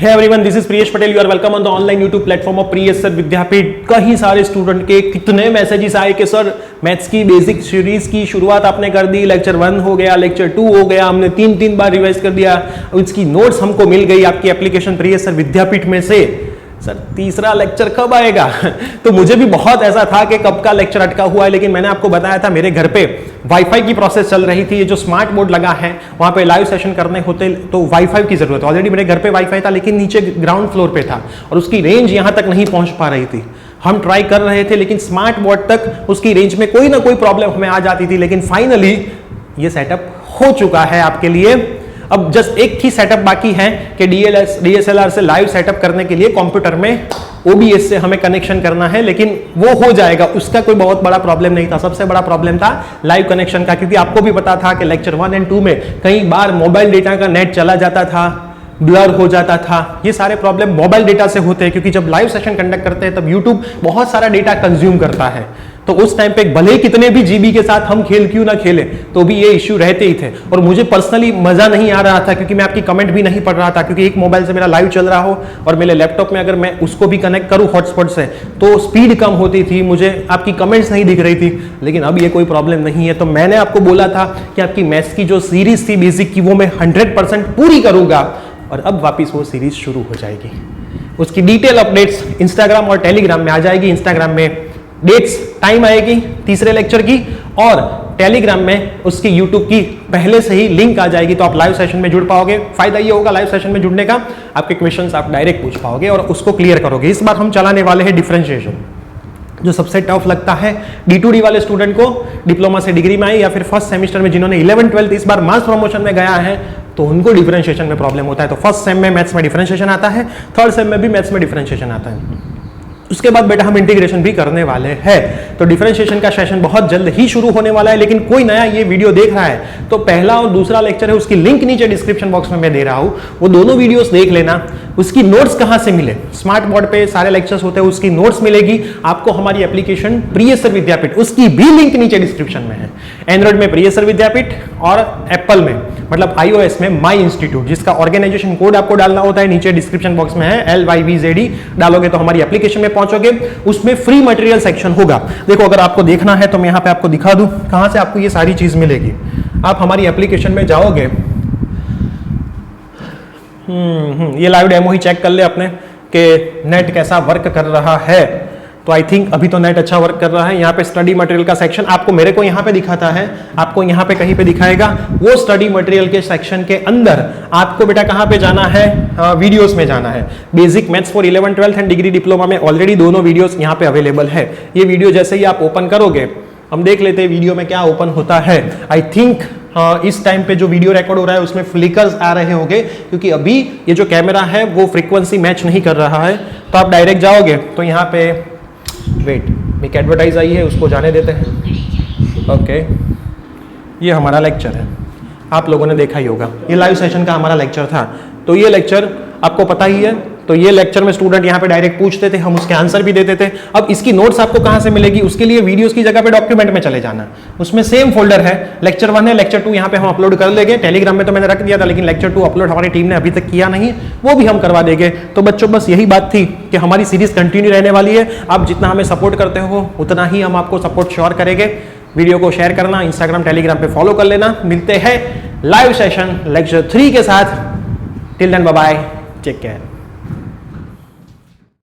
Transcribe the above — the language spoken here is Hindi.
Hey everyone, this is Priyesh Patel. You are welcome on the online YouTube platform of Priyesh sir Vidyapeeth. कई सारे स्टूडेंट के कितने मैसेजेस आए कि सर मैथ्स की बेसिक सीरीज की शुरुआत आपने कर दी, लेक्चर 1 हो गया, लेक्चर 2 हो गया, हमने 3 बार रिवाइज कर दिया, उसकी नोट्स हमको मिल गई आपकी एप्लीकेशन प्रियेश सर विद्यापीठ में से. सर तीसरा लेक्चर कब आएगा? तो मुझे भी बहुत ऐसा था कि कब का लेक्चर अटका हुआ है, लेकिन मैंने आपको बताया था मेरे घर पे वाईफाई की प्रोसेस चल रही थी. ये जो स्मार्ट बोर्ड लगा है वहां पे लाइव सेशन करने होते तो वाईफाई की जरूरत है. ऑलरेडी मेरे घर पे वाईफाई था लेकिन नीचे ग्राउंड फ्लोर पे था और उसकी रेंज यहां तक नहीं पहुंच पा रही थी. हम ट्राई कर रहे थे लेकिन स्मार्ट बोर्ड तक उसकी रेंज में कोई ना कोई प्रॉब्लम हमें आ जाती थी. लेकिन फाइनली ये सेटअप हो चुका है आपके लिए. अब जस्ट एक ही सेटअप बाकी है कि DSLR से लाइव सेटअप करने के लिए कंप्यूटर में OBS से हमें कनेक्शन करना है, लेकिन वो हो जाएगा. उसका कोई बहुत बड़ा प्रॉब्लम नहीं था. सबसे बड़ा प्रॉब्लम था लाइव कनेक्शन का, क्योंकि आपको भी पता था कि लेक्चर 1 और 2 में कई बार मोबाइल डेटा का नेट चला जाता था, ब्लर हो जाता था. ये सारे प्रॉब्लम मोबाइल डेटा से होते हैं, क्योंकि जब लाइव सेशन कंडक्ट करते हैं तब यूट्यूब बहुत सारा डेटा कंज्यूम करता है. तो उस टाइम पे भले कितने भी जीबी के साथ हम खेल क्यों ना खेले तो भी ये इश्यू रहते ही थे. और मुझे पर्सनली मजा नहीं आ रहा था, क्योंकि मैं आपकी कमेंट भी नहीं पढ़ रहा था, क्योंकि एक मोबाइल से मेरा लाइव चल रहा हो और मेरे लैपटॉप में अगर मैं उसको भी कनेक्ट करूं हॉटस्पॉट से तो स्पीड कम होती थी, मुझे आपकी कमेंट्स नहीं दिख रही थी. लेकिन अब ये कोई प्रॉब्लम नहीं है. तो मैंने आपको बोला था कि आपकी मैथ्स की जो सीरीज थी बेसिक की वो मैं 100% पूरी करूंगा, और अब वापिस वो सीरीज शुरू हो जाएगी. उसकी डिटेल अपडेट्स इंस्टाग्राम और टेलीग्राम में आ जाएगी. इंस्टाग्राम में डेट्स टाइम आएगी तीसरे लेक्चर की, और टेलीग्राम में उसकी यूट्यूब की पहले से ही लिंक आ जाएगी. तो आप लाइव सेशन में जुड़ पाओगे. फायदा ये होगा लाइव सेशन में जुड़ने का, आपके क्वेश्चंस आप डायरेक्ट पूछ पाओगे और उसको क्लियर करोगे. इस बार हम चलाने वाले हैं डिफरेंशिएशन, जो सबसे टफ लगता है D2D वाले स्टूडेंट को. डिप्लोमा से डिग्री में आए या फिर फर्स्ट सेमेस्टर में जिन्होंने 11th-12th इस बार मास प्रमोशन में गया है तो उनको डिफरेंशिएशन में प्रॉब्लम होता है. तो फर्स्ट सेम में मैथ्स में डिफरेंशिएशन आता है, थर्ड सेम में भी मैथ्स में डिफरेंशिएशन आता है. उसके बाद बेटा हम इंटीग्रेशन भी करने वाले हैं. तो डिफरेंशिएशन का सेशन बहुत जल्द ही शुरू होने वाला है. लेकिन कोई नया ये वीडियो देख रहा है तो पहला और दूसरा लेक्चर है, उसकी लिंक नीचे डिस्क्रिप्शन बॉक्स में मैं दे रहा हूं, वो दोनों वीडियोस देख लेना. उसकी नोट्स कहां से मिले? स्मार्ट बोर्ड पे सारे लेक्चर्स होते हैं, उसकी नोट्स मिलेगी आपको हमारी एप्लीकेशन प्रियेश सर विद्यापीठ, उसकी भी लिंक नीचे डिस्क्रिप्शन में है. एंड्रॉइड में प्रियेश सर विद्यापीठ और एप्पल में मतलब iOS में माई इंस्टीट्यूट, जिसका ऑर्गेनाइजेशन कोड आपको डालना होता है, नीचे डिस्क्रिप्शन बॉक्स में है LYVZE. डालोगे तो हमारी एप्लीकेशन में पहुंचोगे. उसमें फ्री मटेरियल सेक्शन होगा. देखो अगर आपको देखना है तो मैं यहां पे आपको दिखा दूं कहां से आपको ये सारी चीज मिलेगी. आप हमारी एप्लीकेशन में जाओगे, ये लाइव डेमो ही चेक कर ले अपने कि नेट कैसा वर्क कर रहा है. तो आई थिंक अभी तो नेट अच्छा वर्क कर रहा है. यहाँ पे स्टडी मटेरियल का सेक्शन आपको मेरे को यहाँ पे दिखाता है, आपको यहाँ पे कहीं पे दिखाएगा. वो स्टडी मटेरियल के सेक्शन के अंदर आपको बेटा कहाँ पे जाना है? वीडियोस में जाना है. Basic maths for 11th-12th and degree diploma में ऑलरेडी दोनों वीडियोस यहाँ पे अवेलेबल है. ये वीडियो जैसे ही आप ओपन करोगे, हम देख लेते हैं वीडियो में क्या ओपन होता है. आई थिंक इस टाइम पे जो वीडियो रिकॉर्ड हो रहा है उसमें फ्लिकर्स आ रहे होंगे, क्योंकि अभी ये जो कैमरा है वो फ्रीक्वेंसी मैच नहीं कर रहा है. तो आप डायरेक्ट जाओगे तो यहाँ पे वेट एक एडवर्टाइज आई है, उसको जाने देते हैं. ओके, ये हमारा लेक्चर है, आप लोगों ने देखा ही होगा. ये लाइव सेशन का हमारा लेक्चर था. तो ये लेक्चर आपको पता ही है. तो ये लेक्चर में स्टूडेंट यहाँ पे डायरेक्ट पूछते थे, हम उसके आंसर भी देते थे. अब इसकी नोट्स आपको कहाँ से मिलेगी? उसके लिए वीडियोस की जगह पे डॉक्यूमेंट में चले जाना. उसमें सेम फोल्डर है, लेक्चर 1 है, लेक्चर 2 यहाँ पे हम अपलोड कर लेंगे. टेलीग्राम में तो मैंने रख दिया था, लेकिन लेक्चर 2 अपलोड हमारी टीम ने अभी तक किया नहीं, वो भी हम करवा देंगे. तो बच्चों बस यही बात थी कि हमारी सीरीज कंटिन्यू रहने वाली है. आप जितना हमें सपोर्ट करते हो उतना ही हम आपको सपोर्ट श्योर करेंगे. वीडियो को शेयर करना, इंस्टाग्राम टेलीग्राम पे फॉलो कर लेना. मिलते हैं लाइव सेशन लेक्चर 3 के साथ. Till then bye bye, take care.